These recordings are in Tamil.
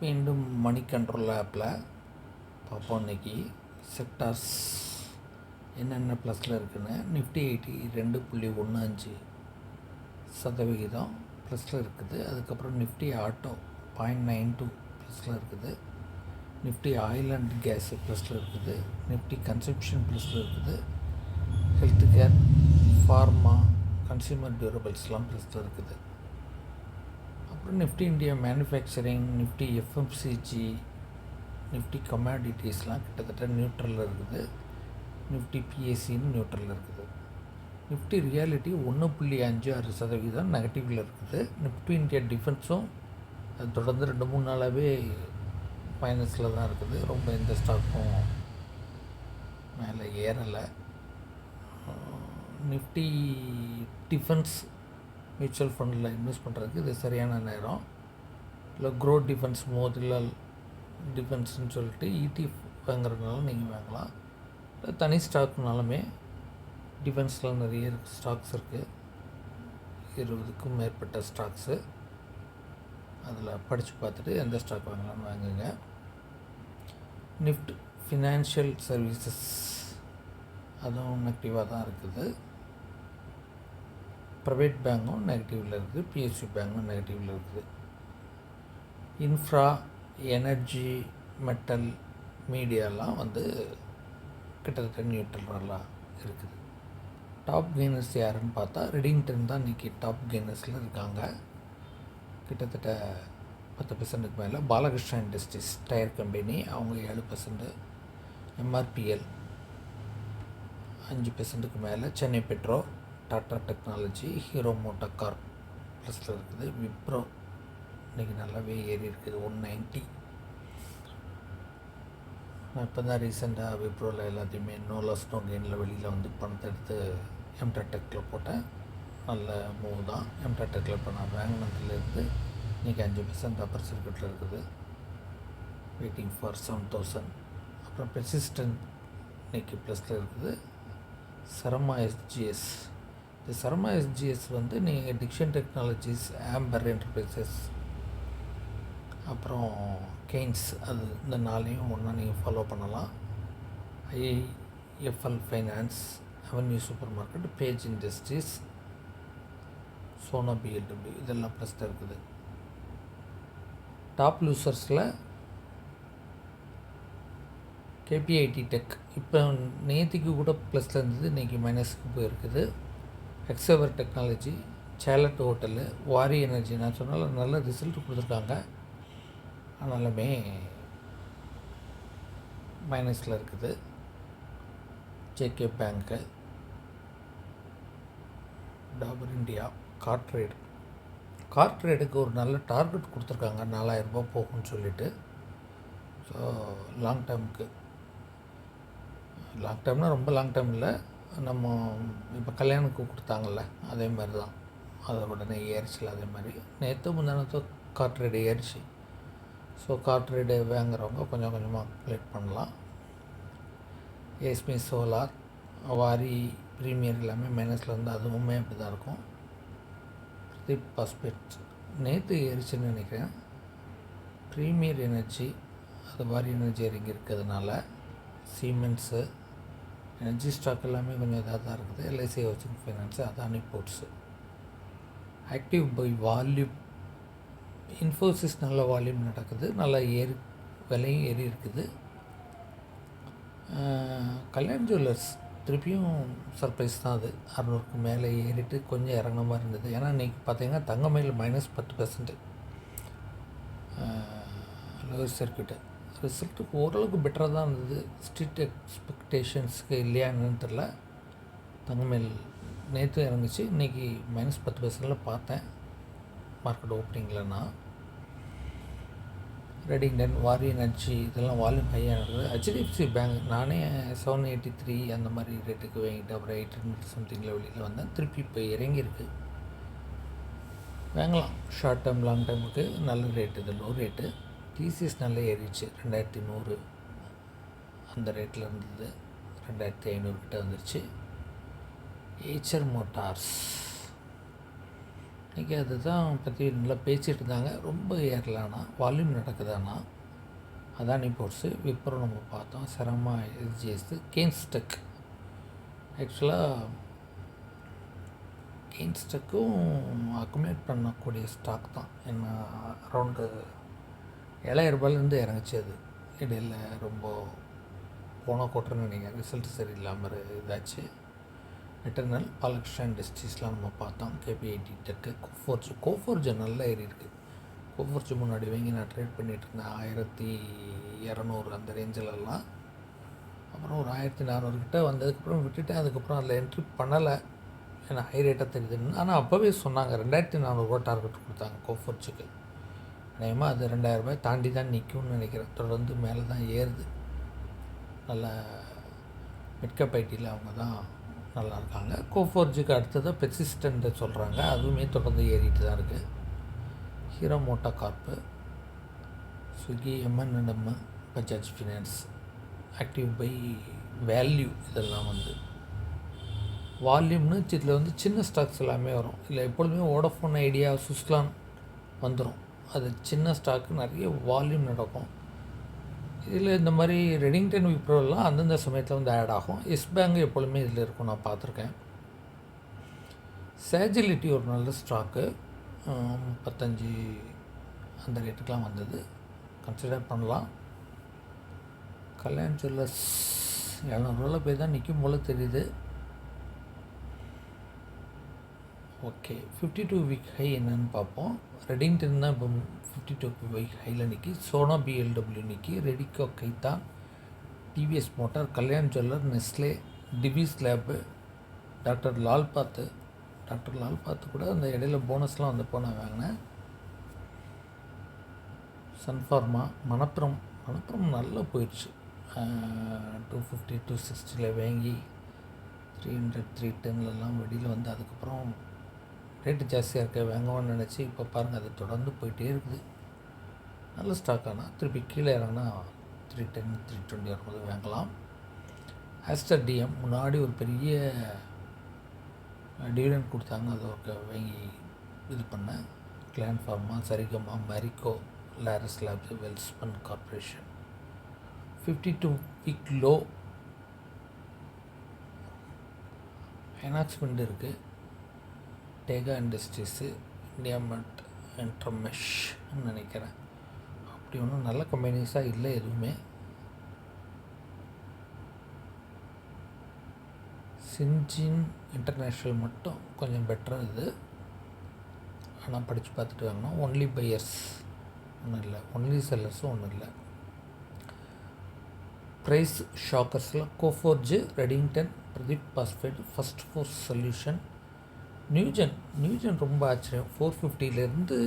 மீண்டும் மணி கண்ட்ரோல் ஆப்பில் பார்ப்போம். இன்றைக்கி செக்டார்ஸ் என்னென்ன ப்ளஸில் இருக்குதுன்னு. நிஃப்டி 2.15% ப்ளஸில் இருக்குது. அதுக்கப்புறம் நிஃப்டி ஆட்டோ 0.92 ப்ளஸில் இருக்குது. நிஃப்டி ஆயில் அண்ட் கேஸு ப்ளஸில் இருக்குது. நிஃப்டி கன்சப்ஷன் ப்ளஸில் இருக்குது. ஹெல்த் கேர், ஃபார்மா, கன்சியூமர் டியூரபிள்ஸ்லாம் ப்ளஸில் இருக்குது. அப்புறம் Nifty India manufacturing, Nifty FMCG, Nifty கமாடிட்டிஸ்லாம் கிட்டத்தட்ட நியூட்ரலில் இருக்குது. நிஃப்டி பிஎஸ்சின்னு நியூட்ரலில் இருக்குது. நிஃப்டி ரியாலிட்டி 1.56% நெகட்டிவில் இருக்குது. நிஃப்டி இந்தியா டிஃபென்ஸும் அது தொடர்ந்து 2-3 நாளாகவே மைனஸில் தான் இருக்குது. ரொம்ப எந்த ஸ்டாக்கும் மேலே ஏறலை. நிஃப்டி டிஃபென்ஸ் மியூச்சுவல் ஃபண்டில் இன்வெஸ்ட் பண்ணுறதுக்கு இது சரியான நேரம். இல்லை க்ரோ டிஃபென்ஸ், மோதிலால் டிஃபென்ஸ்னு சொல்லிட்டு ETF வாங்குறதுனால நீங்கள் வாங்கலாம். இல்லை தனி ஸ்டாக்னாலுமே டிஃபென்ஸில் நிறைய ஸ்டாக்ஸ் இருக்குது. 20க்கும் மேற்பட்ட ஸ்டாக்ஸு. அதில் படித்து பார்த்துட்டு எந்த ஸ்டாக் வாங்கலாம்னு வாங்குங்க. நிஃப்ட் ஃபினான்ஷியல் சர்வீசஸ் அதுவும் நெகட்டிவாக தான் இருக்குது. ப்ரைவேட் பேங்கும் நெகட்டிவில் இருக்குது. PSU பேங்கும் நெகட்டிவில் இருக்குது. இன்ஃப்ரா, எனர்ஜி, மெட்டல், மீடியாலாம் கிட்டத்தட்ட நியூட்ரலாக இருக்குது. டாப் கெய்னர்ஸ் யாருன்னு பார்த்தா ரெடிங்டன் தான் இன்றைக்கி டாப் கெய்னர்ஸில் இருக்காங்க. கிட்டத்தட்ட 10%க்கு மேலே. பாலகிருஷ்ணா இண்டஸ்ட்ரீஸ் டயர் கம்பெனி அவங்க 7%. MRPL 5%க்கு மேலே. Chennai Petro, Tata technology, Hero MotoCorp ப்ளஸில் இருக்குது. விப்ரோ இன்றைக்கி நல்லாவே ஏறி இருக்குது 190. நான் இப்போ தான் ரீசெண்டாக விப்ரோவில் எல்லாத்தையுமே நோ லாஸ் நோ கெயினில் வெளியில் பணத்தை எடுத்து எம்டாடெக்கில் போட்டேன். நல்ல மூவ் தான். எம்டாடெக்கில் இப்போ நான் வாங்கினதுலேருந்து இன்றைக்கி 5% அப்பர் சர்க்கியூட்டில் இருக்குது. Waiting for 7,000. அப்புறம் பெர்சிஸ்டன்ட் இன்றைக்கி ப்ளஸில் இருக்குது. சரமா SGS. இந்த சரமா SGS நீங்கள் டிக்ஷன் டெக்னாலஜிஸ், ஆம்பர் என்டர்பிரைசஸ், அப்புறம் கெய்ன்ஸ், அது இந்த நாளையும் ஒன்றா நீங்கள் ஃபாலோ பண்ணலாம். IIFL finance, avenue super market, page industries, Sona BLW இதெல்லாம் ப்ளஸில் இருக்குது. டாப் லூசர்ஸில் KPIT டெக் இப்போ நேற்றுக்கு கூட ப்ளஸில் இருந்தது, இன்றைக்கி மைனஸுக்கு போயிருக்குது. எக்ஸவர் டெக்னாலஜி, சேலட் ஹோட்டலு, வாரி எனர்ஜி நான் சொன்னால நல்ல ரிசல்ட் கொடுத்துருக்காங்க. ஆனாலுமே மைனஸில் இருக்குது. JK பேங்க்கு, டாபர் இந்தியா, கார்ட்ரேடுக்கு ஒரு நல்ல டார்கெட் கொடுத்துருக்காங்க, 4,000 ரூபாய் போகும்னு சொல்லிட்டு. ஸோ லாங் டேர்ம்னால் ரொம்ப லாங் டேர்ம் இல்லை. நம்ம இப்போ கல்யாணுக்கு கொடுத்தாங்கள்ல அதே மாதிரி தான். அதை உடனே ஏறிச்சில் அதே மாதிரி நேற்று முந்தானத்தோ கார்ட்ரேடு ஏறிச்சு. ஸோ கார்ட்ரேடு வாங்குறவங்க கொஞ்சம் கொஞ்சமாக கலெக்ட் பண்ணலாம். ஏஸ்மி சோலார், வாரி, ப்ரீமியர் எல்லாமே மைனஸில் இருந்து அதுவுமே அப்படி தான் இருக்கும். பிரதீப் பாஸ்பேட் நேற்று ஏறிச்சுன்னு நினைக்கிறேன். ப்ரீமியர் எனர்ஜி, அது வாரி எனர்ஜி இறங்கி இருக்கிறதுனால. சீமென்ஸு, எனர்ஜி ஸ்டாக் எல்லாமே கொஞ்சம் இதாக தான் இருக்குது. LIC housing finance, Adani ports. Active by volume, Infosys நல்ல வால்யூம் நடக்குது, நல்லா விலையும் ஏறி இருக்குது. கல்யாண் ஜுவல்லர்ஸ் திருப்பியும் சர்ப்ரைஸ் தான். அது 600க்கு மேலே ஏறிட்டு கொஞ்சம் இறங்கின மாதிரி இருந்தது. ஏன்னா இன்றைக்கி பார்த்திங்கன்னா தங்கமயில் -10%. லோவர் சர்க்கியூட்டு ரிசல்ட்டுக்கு ஓரளவுக்கு பெட்டராக தான் இருந்தது. ஸ்ட்ரீட் எக்ஸ்பெக்டேஷன்ஸுக்கு இல்லையா என்னன்னு தெரில. தங்கமயில் நேற்று இறங்குச்சு, இன்றைக்கி -10%ல் பார்த்தேன் மார்க்கெட் ஓப்பனிங்கில். நான் ரெடிங்டன், வாரி எனர்ஜி இதெல்லாம் வால்யூம் ஹையாக இருக்குது. HDFC பேங்க் நானே 783 அந்த மாதிரி ரேட்டுக்கு வாங்கிட்டு அப்புறம் 800 சம்திங்கில் வெளியில் வந்தேன். திருப்பி இப்போ இறங்கியிருக்கு. வாங்கலாம் ஷார்ட் டேர்ம் லாங் டேர்முக்கு. நல்ல ரேட்டு, இது லோ ரேட்டு. TCS நல்லா ஏறிச்சு, 2100 அந்த ரேட்டில் இருந்தது. 2500 கிட்ட வந்துருச்சு. ஏச்சர் மோட்டார்ஸ் இன்றைக்கி அதுதான் பற்றி நல்லா பேசிகிட்டு இருந்தாங்க. ரொம்ப ஏறலானா வால்யூம் நடக்குதானா அதானி போர்ட்ஸு விப்ரோ நம்ம பார்த்தோம். சரமா எஸ்ஜிஎஸ் கேன்ஸ்டெக் ஆக்சுவலாக கேன்ஸ்டெக்கும் அக்குமுலேட் பண்ணக்கூடிய ஸ்டாக் தான். என்ன அரௌண்டு 7,000 ரூபாயிலேருந்து இறங்குச்சு. அது இடையில் ரொம்ப போன கோட்டர்னு நினைக்கிறேன், ரிசல்ட் சரியில்லாமல் இதாச்சு. எட்டர்னல் பாலகிருஷ்ணா இண்டஸ்ட்ரீஸ்லாம் நம்ம பார்த்தோம். கேபிஐடி டெக்கு கோஃபோர்ஜ் நல்லா ஏறி இருக்குது. கோஃபோர்ஜ் முன்னாடி வாங்கி நான் ட்ரேட் பண்ணிகிட்டு இருந்தேன் 1200 அந்த ரேஞ்சிலெல்லாம். அப்புறம் ஒரு 1400 கிட்ட வந்ததுக்கப்புறம் விட்டுட்டேன். அதுக்கப்புறம் அதில் என்ட்ரி பண்ணலை, ஏன்னா ஹை ரேட்டாக தெரியுதுன்னு. ஆனால் அப்போவே சொன்னாங்க 2400 ரூபா டார்கெட் கொடுத்தாங்க கோஃபோர்ஜுக்கு. நிச்சயமாக அது 2000 ரூபாய் தாண்டி தான் நிற்கும்னு நினைக்கிறேன். தொடர்ந்து மேலே தான் ஏறுது. நல்ல மிட்கப் ஐடியில் அவங்க தான் நல்லா இருக்காங்க. கோஃபோர்ஜுக்கு அடுத்ததாக பெர்சிஸ்டன்ட் சொல்கிறாங்க, அதுவுமே தொடர்ந்து ஏறிட்டு தான் இருக்குது. Hero MotoCorp, Swiggy, MNM, Bajaj finance, active by value, இதெல்லாம் வால்யூம்னு இதில் சின்ன ஸ்டாக்ஸ் எல்லாமே வரும். இல்லை எப்பொழுதுமே வோடஃபோன், ஐடியா, சுஸ்லான் வந்துடும். அது சின்ன ஸ்டாக்கு, நிறைய வால்யூம் நடக்கும். இதில் இந்த மாதிரி ரெடிங்டன் விப்ரோலாம் அந்தந்த சமயத்தில் ஆட் ஆகும். எஸ் பேங்க் எப்பொழுதுமே இதில் இருக்கும், நான் பார்த்துருக்கேன். சேஜிலிட்டி ஒரு நல்ல ஸ்டாக்கு, 35 அந்த ரேட்டுக்கெலாம் வந்தது, கன்சிடர் பண்ணலாம். கல்யாண் ஜுவல்லர்ஸ் 700 ரூபாயில் போய் தான் நிற்கும் போல் தெரியுது. ஓகே, 52 வீக் ஹை என்னன்னு பார்ப்போம். ரெடிங்டன் தான் இப்போ 52 வீக் ஹையில் நிற்கி. சோனா பிஎல்டபிள்யூ நிற்கி. Radico Khaitan, TVS motor, Kalyan jeweller, Nestle, Divi's lab, doctor Lal path கூட அந்த இடையில போனஸ்லாம் வந்தப்போ நான் வாங்கினேன். சன்ஃபார்மா, மணப்புரம் நல்லா போயிடுச்சு. 250 260 வாங்கி 300 310லலாம் வெளியில் அதுக்கப்புறம் ரேட்டு ஜாஸ்தியாக இருக்க வாங்குவோன்னு நினச்சி இப்போ பாருங்கள், அது தொடர்ந்து போயிட்டே இருக்குது. நல்ல ஸ்டாக். ஆனால் திருப்பி கீழே இறங்கினா 310 320 வரும்போது வாங்கலாம். ஆஸ்டர் டிஎம் முன்னாடி ஒரு பெரிய டிவிடெண்ட் கொடுத்தாங்க, அதை வாங்கி இது பண்ணேன். Gland pharma, Saregama, Marico, Laurus labs, Welspun corporation. 52 week low. எனாக்ஸ்மெண்ட் இருக்குது. டேகா இண்டஸ்ட்ரீஸு, இண்டியாமெண்ட், இன்டர்மெஷ்னு நினைக்கிறேன். அப்படி ஒன்றும் நல்ல கம்பெனிஸாக இல்லை எதுவுமே. சின்ஜின் இன்டர்நேஷ்னல் மட்டும் கொஞ்சம் பெட்டராக இது, ஆனால் படித்து பார்த்துட்டு வாங்கணும். ஒன்லி பையர்ஸ் ஒன்றும் இல்லை, ஒன்லி செல்லர்ஸும் ஒன்றும் இல்லை. ப்ரைஸ் ஷாக்கர்ஸில் Coforge, Redington, Paradeep phosphate, first source solution, Newgen ரொம்ப ஆச்சரியம். 450லேருந்து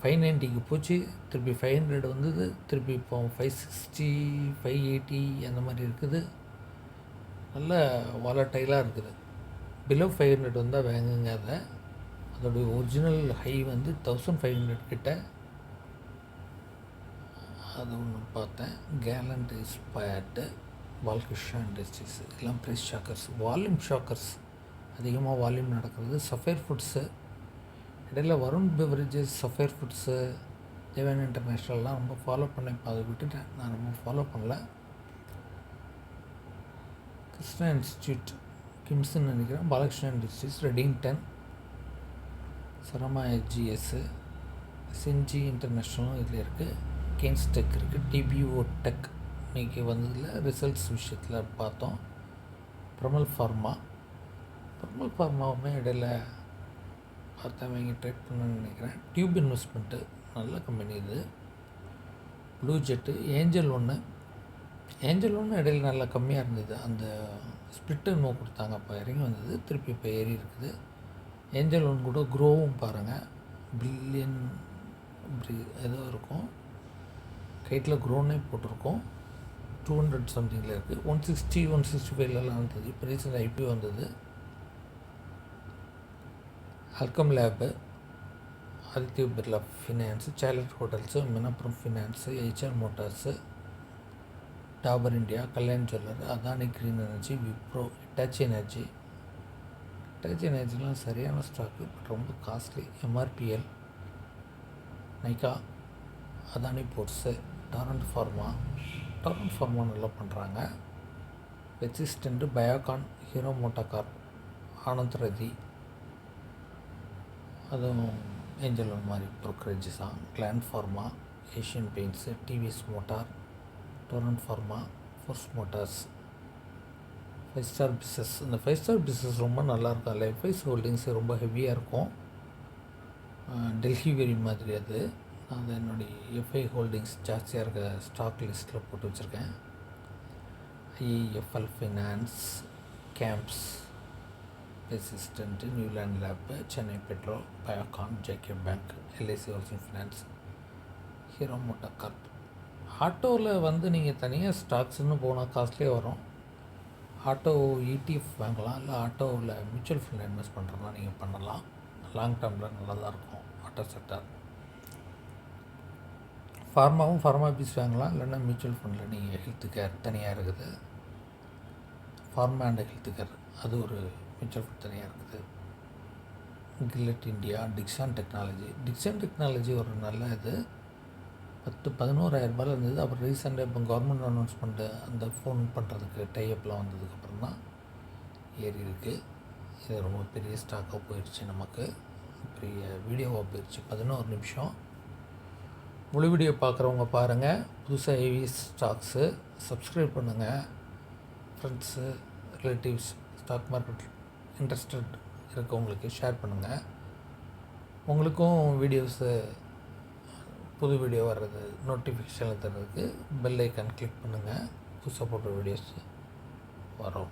590க்கு போச்சு, திருப்பி 500 வந்தது, திருப்பி இப்போ 560 580 அந்த மாதிரி இருக்குது. நல்ல வாலட்டைலாக இருக்குது. பிலோ 500 வந்தால் வாங்குங்க. அதோடைய ஒரிஜினல் ஹை 1500 கிட்ட. அது ஒன்று பார்த்தேன். கேலண்ட் இஸ்பயர்டு, பாலகிருஷ்ணா இண்டஸ்ட்ரீஸ், எல்லாம் ப்ரைஸ் ஷாக்கர்ஸ். வால்யூம் ஷாக்கர்ஸ் அதிகமாக வால்யூம் நடக்கிறது. சஃபேர் ஃபுட்ஸு, இடையில வருண் பெவரேஜஸ், சஃபேர் ஃபுட்ஸு, தேவன் இன்டர்நேஷ்னல்லாம் ரொம்ப ஃபாலோ பண்ணேன். இப்போ அதை விட்டுட்டேன், நான் ரொம்ப ஃபாலோ பண்ணல. கிருஷ்ணா இன்ஸ்டியூட், கிம்ஸ்ன்னு நினைக்கிறேன். பாலகிருஷ்ணா இண்டஸ்ட்ரீஸ், ரெடிங்டன், சரமா எஸ்ஜிஎஸ்ஸு, சின்ஜி இன்டர்நேஷ்னலும் இதில் இருக்குது. கேன்ஸ்டெக் இருக்குது. டிபிஓ டெக் இன்றைக்கி வந்ததில் ரிசல்ட்ஸ் விஷயத்தில் பார்த்தோம். பிரமல் ஃபார்மாவுமே இடையில பார்த்தா வாங்கி ட்ரேட் பண்ணணும்னு நினைக்கிறேன். டியூப் இன்வெஸ்ட்மெண்ட்டு நல்ல கம்பெனி இது. ப்ளூ ஜெட்டு, ஏஞ்சல் ஒன்று இடையில நல்லா கம்மியாக இருந்தது. அந்த ஸ்ப்ளிட்டு நோ கொடுத்தாங்க, அப்போ இறங்கி வந்தது, திருப்பி இப்போ ஏறி இருக்குது. ஏஞ்சல் ஒன்று கூட க்ரோவும் பாருங்கள், பில்லியன் ஏதோ இருக்கும், கைட்டில் க்ரோன்னே போட்டிருக்கோம். 200 சம்திங்கில் இருக்குது. 160 165லலாம் இருந்தது. இப்போ ரீசெண்ட் ஐபிஓ வந்தது. Alkem lab, Aditya Birla finance, Chalet hotels, Manappuram finance, HR motors, Dabur India, Kalyan jeweller, Adani green energy, Wipro, Hitachi energy, heritage எனர்ஜிலாம் சரியான ஸ்டாக்கு, பட் ரொம்ப costly. MRPL, Nykaa, Adani ports, Torrent pharma நல்லா பண்ணுறாங்க. ரெசிஸ்டண்ட்டு, பயோகான், ஹீரோ மோட்டோகார்ப், ஆனந்த் ரதி, அதுவும் ஏஞ்சல் மாதிரி ப்ரோக்கரேஜஸ் தான். Gland pharma, Asian paints, TVS motor, Torrent pharma, Force motors, 5 star business. இந்த 5 ஸ்டார் பிஸ்னஸ் ரொம்ப நல்லாயிருக்கும். லைஃப்வைஸ் ஹோல்டிங்ஸ் ரொம்ப ஹெவியாக இருக்கும். டெல்லி வெரி மாதிரி அது என்னுடைய எஃப்ஐ ஹோல்டிங்ஸ் ஜாஸ்தியாக இருக்க ஸ்டாக் லிஸ்ட்டில் போட்டு வச்சுருக்கேன். IFL finance, CAMS, resistant, Neuland lab, Chennai petrol, Biocon, JK bank, LIC housing finance, Hero MotoCorp. ஆட்டோவில் நீங்கள் தனியாக ஸ்டாக்ஸ்ன்னு போனால் காஸ்ட்லியாக வரும். ஆட்டோ இடிஎஃப் வாங்கலாம், இல்லை ஆட்டோவில் மியூச்சுவல் ஃபண்டில் இன்வெஸ்ட் பண்ணுறதுனா நீங்கள் பண்ணலாம். லாங் டேர்மில் நல்லா தான் இருக்கும் ஆட்டோ செக்டார். ஃபார்மா பீஸ் வாங்கலாம், இல்லைன்னா மியூச்சுவல் ஃபண்டில் நீங்கள் ஹெல்த் கேர் தனியாக இருக்குது. ஃபார்மா அண்ட் ஹெல்த் கேர் அது ஒரு மியூச்சுவல் ஃபண்ட் தனியாக இருக்குது. கில்லட் இந்தியா, டிக்ஸான் டெக்னாலஜி ஒரு நல்ல இது. 11,000 இருந்தது. அப்புறம் ரீசெண்டாக இப்போ கவர்மெண்ட் அனௌன்ஸ்மெண்ட்டு அந்த ஃபோன் பண்ணுறதுக்கு டைஅப்லாம் வந்ததுக்கப்புறம் தான் ஏறி இருக்குது. இது ரொம்ப பெரிய ஸ்டாக்காக போயிடுச்சு, நமக்கு பெரிய வீடியோவாக போயிடுச்சு. 11 நிமிஷம். முழு வீடியோ பார்க்குறவங்க பாருங்கள். புதுசாக ஏவி ஸ்டாக்ஸு சப்ஸ்கிரைப் பண்ணுங்கள். Friends, relatives stock market interested இருக்கவங்களுக்கு ஷேர் பண்ணுங்கள். உங்களுக்கும் வீடியோஸு புது வீடியோ வர்றது நோட்டிஃபிகேஷனில் தர்றதுக்கு பெல் ஐக்கான் கிளிக் பண்ணுங்கள். புதுசாக போடுற வீடியோஸ் வரும்.